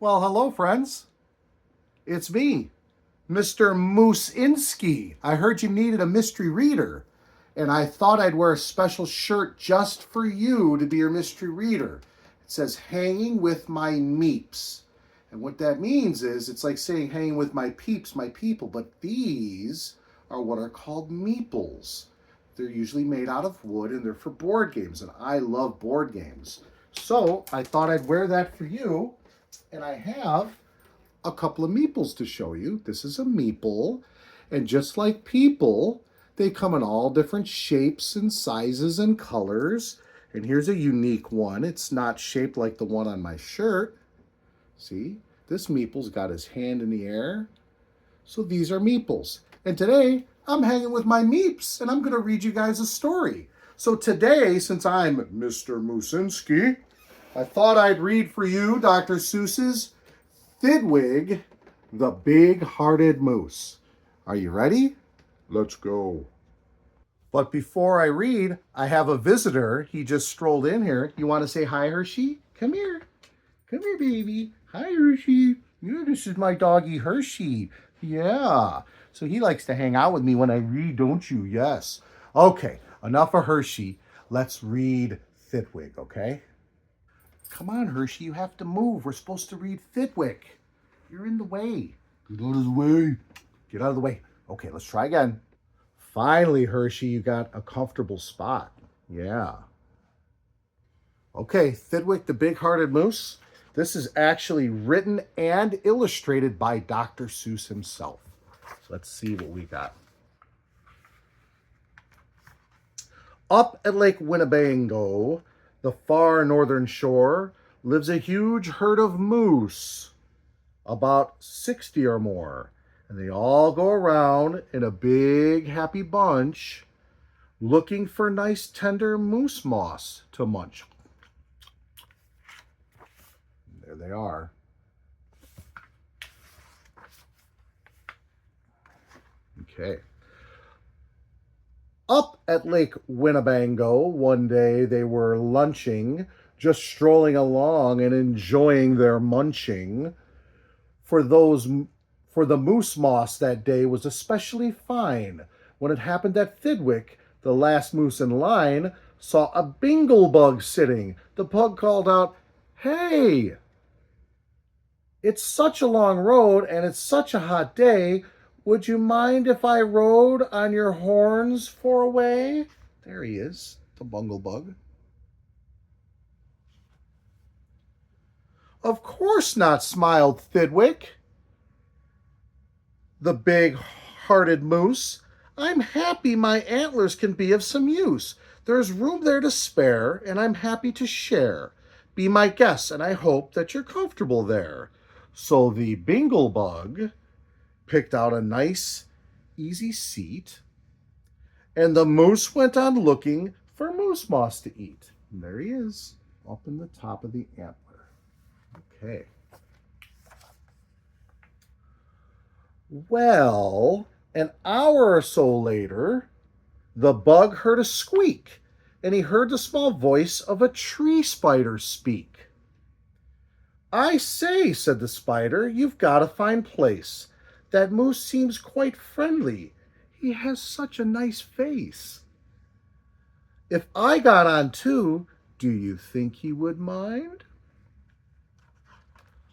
Well, hello, friends. It's me, Mr. Moosinski. I heard you needed a mystery reader, and I thought I'd wear a special shirt just for you to be your mystery reader. It says hanging with my meeps. And what that means is it's like saying hanging with my peeps, my people, but these are what are called meeples. They're usually made out of wood and they're for board games, and I love board games. So I thought I'd wear that for you, and I have a couple of meeples to show you. This is a meeple, and just like people, they come in all different shapes and sizes and colors. And here's a unique one. It's not shaped like the one on my shirt. See, this meeple's got his hand in the air. So these are meeples. And today, I'm hanging with my meeps, and I'm going to read you guys a story. So today, since I'm Mr. Moosinski, I thought I'd read for you Dr. Seuss's Thidwig, the Big-Hearted Moose. Are you ready? Let's go. But before I read, I have a visitor. He just strolled in here. You want to say hi, Hershey? Come here. Come here, baby. Hi, Hershey. Yeah, this is my doggy, Hershey. Yeah. So he likes to hang out with me when I read, don't you? Yes. Okay, enough of Hershey. Let's read Thidwig, okay? Come on, Hershey, you have to move. We're supposed to read Thidwig. You're in the way. Get out of the way. Get out of the way. Okay, let's try again. Finally, Hershey, you got a comfortable spot. Yeah. Okay, Thidwig the Big-Hearted Moose. This is actually written and illustrated by Dr. Seuss himself. So let's see what we got. Up at Lake Winnebago, the far northern shore, lives a huge herd of moose, about 60 or more. And they all go around in a big happy bunch looking for nice tender moose moss to munch. There they are. Okay. Up at Lake Winnebago, one day they were lunching, just strolling along and enjoying their munching. For the moose moss that day was especially fine. When it happened that Thidwig, the last moose in line, saw a binglebug sitting, the pug called out, "Hey, it's such a long road and it's such a hot day. Would you mind if I rode on your horns for a way?" There he is, the bunglebug. "Of course not," smiled Thidwig, the big-hearted moose. "I'm happy my antlers can be of some use. There's room there to spare, and I'm happy to share. Be my guest, and I hope that you're comfortable there." So the binglebug picked out a nice, easy seat, and the moose went on looking for moose moss to eat. And there he is, up in the top of the antler. Okay. Well, an hour or so later, the bug heard a squeak, and he heard the small voice of a tree spider speak. "I say," said the spider, "you've got a fine place. That moose seems quite friendly. He has such a nice face. If I got on too, do you think he would mind?"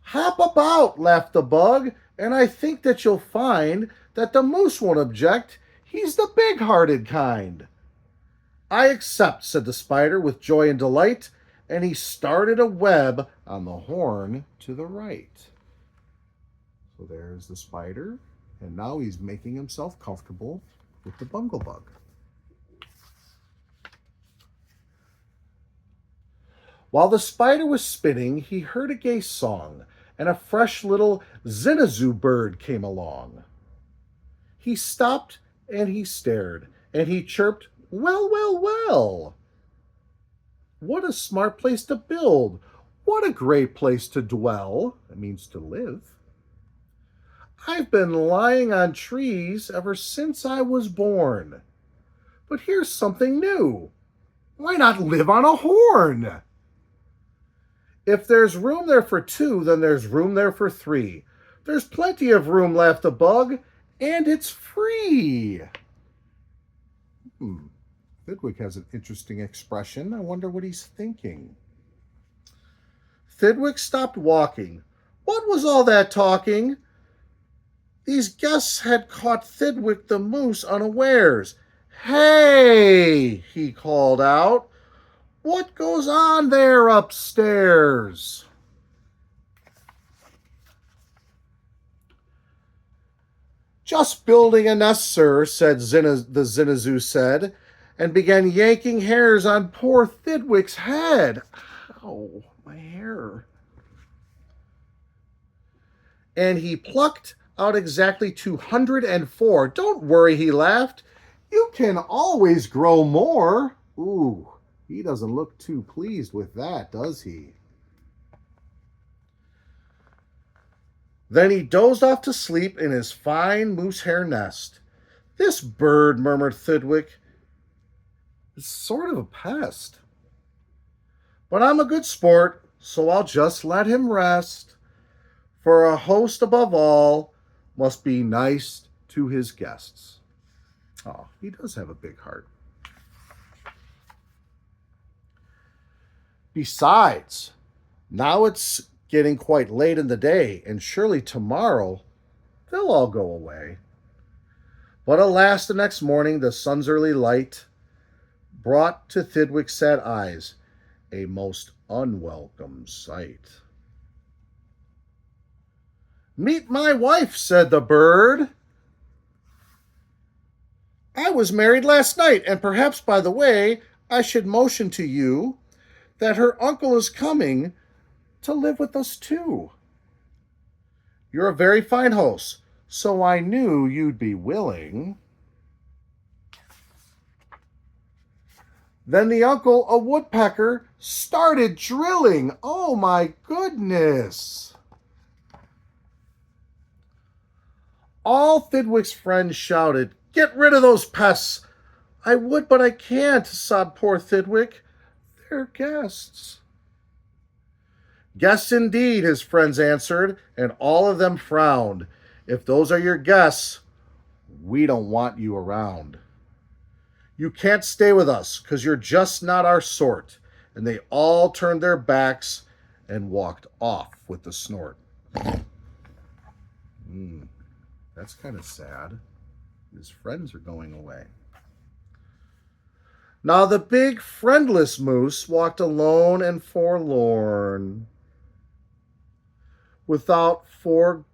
"Hop about," laughed the bug, "and I think that you'll find that the moose won't object. He's the big-hearted kind." "I accept," said the spider with joy and delight, and he started a web on the horn to the right. So there's the spider, and now he's making himself comfortable with the bunglebug. While the spider was spinning, he heard a gay song, and a fresh little zinazoo bird came along. He stopped and he stared, and he chirped, "Well, well, well! What a smart place to build! What a great place to dwell!" That means to live. "I've been lying on trees ever since I was born. But here's something new. Why not live on a horn?" If there's room there for two, then there's room there for three. There's plenty of room, laughed the bug, and it's free. Thidwick has an interesting expression. I wonder what he's thinking. Thidwick stopped walking. What was all that talking? These guests had caught Thidwick the moose unawares. Hey, he called out. What goes on there upstairs? Just building a nest, sir, said the Zinazoo said, and began yanking hairs on poor Thidwick's head. Ow, my hair. And he plucked out exactly 204. Don't worry, he laughed. You can always grow more. Ooh, he doesn't look too pleased with that, does he? Then he dozed off to sleep in his fine moose hair nest. This bird, murmured Thidwick, is sort of a pest. But I'm a good sport, so I'll just let him rest. For a host above all must be nice to his guests. Oh, he does have a big heart. Besides, now it's getting quite late in the day, and surely tomorrow they'll all go away. But alas, the next morning the sun's early light brought to Thidwick's sad eyes a most unwelcome sight. Meet my wife, said the bird. I was married last night, and perhaps by the way, I should motion to you that her uncle is coming to live with us too. You're a very fine host, so I knew you'd be willing. Then the uncle, a woodpecker, started drilling. Oh my goodness. All Thidwick's friends shouted, Get rid of those pests. I would, but I can't, sobbed poor Thidwick. They're guests. Guests indeed, his friends answered, and all of them frowned. If those are your guests, we don't want you around. You can't stay with us, 'cause you're just not our sort. And they all turned their backs and walked off with the snort. That's kind of sad. His friends are going away. Now the big friendless moose walked alone and forlorn, with four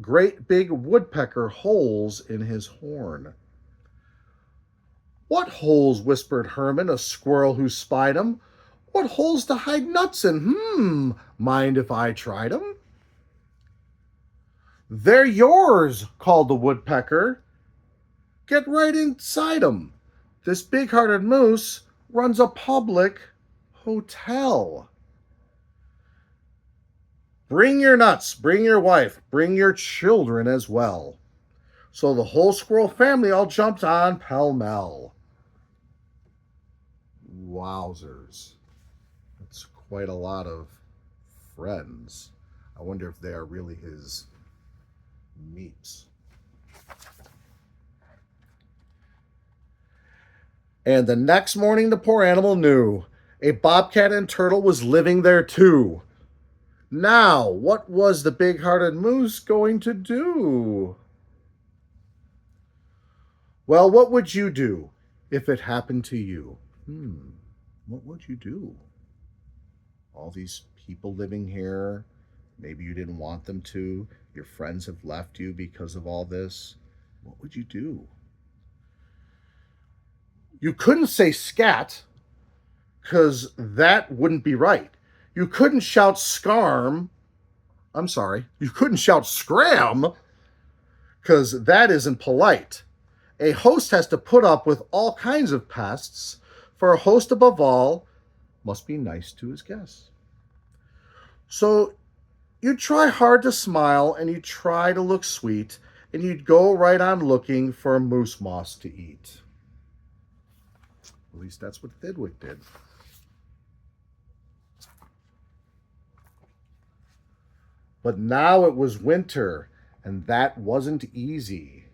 great big woodpecker holes in his horn. What holes, whispered Herman, a squirrel who spied him. What holes to hide nuts in? Mind if I tried 'em? They're yours, called the woodpecker. Get right inside 'em. This big-hearted moose runs a public hotel. Bring your nuts, bring your wife, bring your children as well. So the whole squirrel family all jumped on pell-mell. Wowzers. That's quite a lot of friends. I wonder if they are really his meats. And the next morning the poor animal knew a bobcat and turtle was living there too. Now, what was the big-hearted moose going to do? Well, what would you do if it happened to you? What would you do? All these people living here, maybe you didn't want them to. Your friends have left you because of all this. What would you do? You couldn't say scat, because that wouldn't be right. You couldn't shout scarm. I'm sorry. You couldn't shout scram, because that isn't polite. A host has to put up with all kinds of pests, for a host above all must be nice to his guests. So you'd try hard to smile, and you'd try to look sweet, and you'd go right on looking for moose moss to eat. At least that's what Thidwick did. But now it was winter, and that wasn't easy.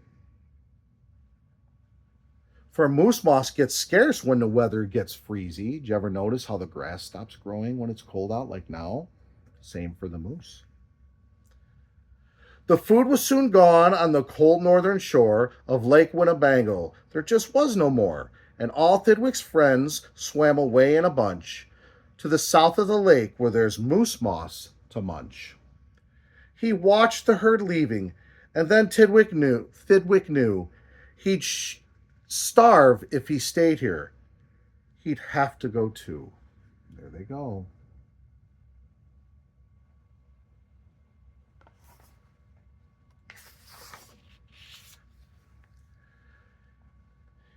For moose moss gets scarce when the weather gets freezy. Did you ever notice how the grass stops growing when it's cold out like now? Same for the moose. The food was soon gone on the cold northern shore of Lake Winnebago. There just was no more, and all Thidwick's friends swam away in a bunch to the south of the lake where there's moose moss to munch. He watched the herd leaving, and then Thidwick knew he'd starve if he stayed here. He'd have to go too. There they go.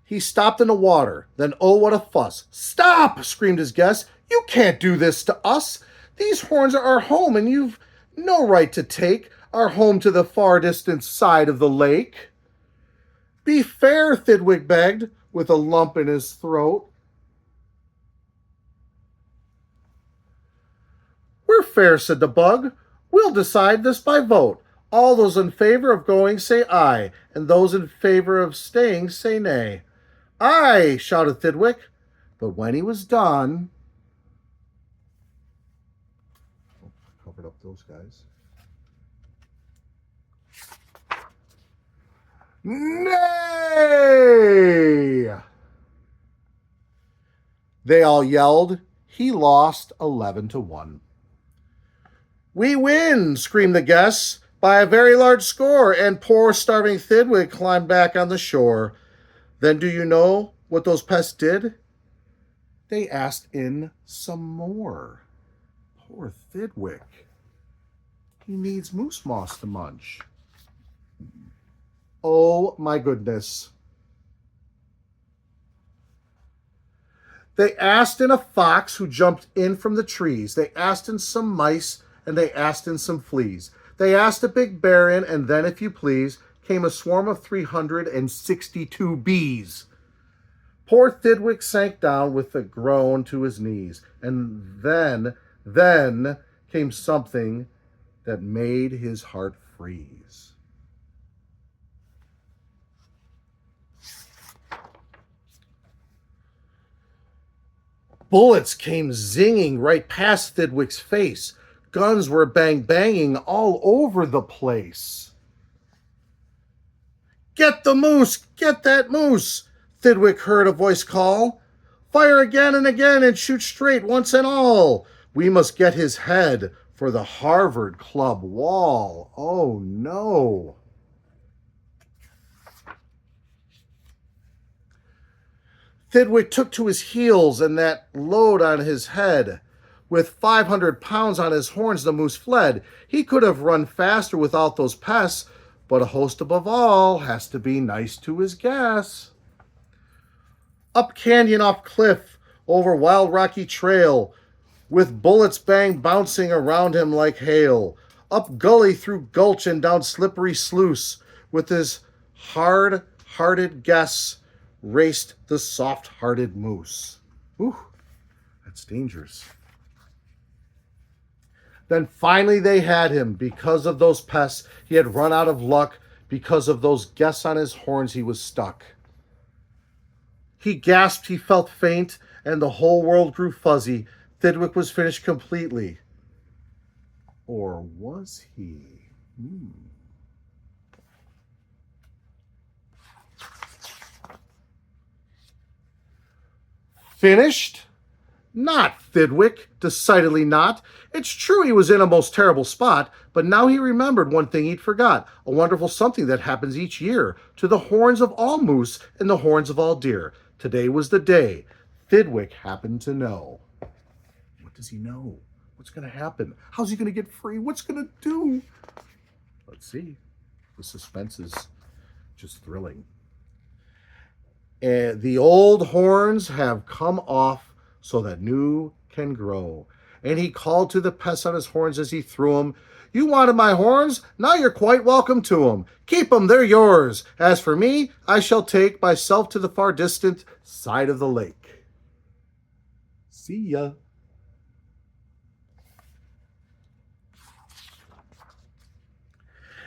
He stopped in the water. Then, oh, what a fuss. "Stop!" screamed his guest. "You can't do this to us. These horns are our home, and you've no right to take our home to the far distant side of the lake." "Be fair," Thidwick begged, with a lump in his throat. "We're fair," said the bug. "We'll decide this by vote. All those in favor of going say aye, and those in favor of staying say nay." "Aye!" shouted Thidwick. But when he was done... covered up those guys. "Nay!" they all yelled. He lost 11-1. "We win!" screamed the guests, "by a very large score," and poor starving Thidwick climbed back on the shore. Then do you know what those pests did? They asked in some more. Poor Thidwick. He needs moose moss to munch. Oh my goodness. They asked in a fox who jumped in from the trees. They asked in some mice, and they asked in some fleas. They asked a big bear in, and then, if you please, came a swarm of 362 bees. Poor Thidwick sank down with a groan to his knees. And then came something that made his heart freeze. Bullets came zinging right past Thidwick's face. Guns were banging all over the place. "Get the moose! Get that moose!" Thidwick heard a voice call. "Fire again and again and shoot straight once and all. We must get his head for the Harvard Club wall." Oh no. Thidwick took to his heels and that load on his head. With 500 pounds on his horns, the moose fled. He could have run faster without those pests, but a host above all has to be nice to his guests. Up canyon, off cliff, over wild rocky trail, with bullets bouncing around him like hail. Up gully, through gulch, and down slippery sluice, with his hard-hearted guests, raced the soft-hearted moose. Ooh, that's dangerous. Then finally they had him. Because of those pests, he had run out of luck. Because of those guests on his horns, he was stuck. He gasped, he felt faint, and the whole world grew fuzzy. Thidwick was finished completely. Or was he? Finished? Not Thidwick, decidedly not. It's true he was in a most terrible spot, but now he remembered one thing he'd forgot, a wonderful something that happens each year to the horns of all moose and the horns of all deer. Today was the day. Thidwick happened to know. What does he know? What's going to happen? How's he going to get free? What's going to do? Let's see. The suspense is just thrilling. And the old horns have come off so that new can grow. And he called to the pests on his horns as he threw them. "You wanted my horns? Now you're quite welcome to them. Keep 'em, they're yours. As for me, I shall take myself to the far distant side of the lake." See ya.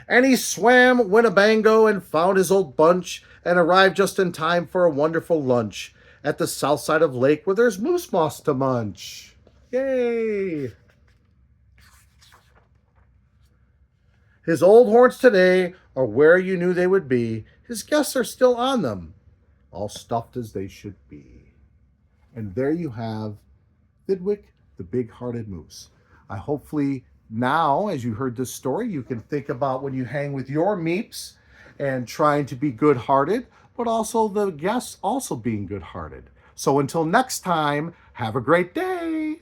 And he swam Winnebago and found his old bunch and arrived just in time for a wonderful lunch at the south side of lake where there's moose moss to munch. Yay! His old horns today are where you knew they would be. His guests are still on them, all stuffed as they should be. And there you have Fidwick, the big-hearted moose. I hopefully now, as you heard this story, you can think about when you hang with your meeps and trying to be good-hearted, but also the guests also being good-hearted. So until next time, have a great day.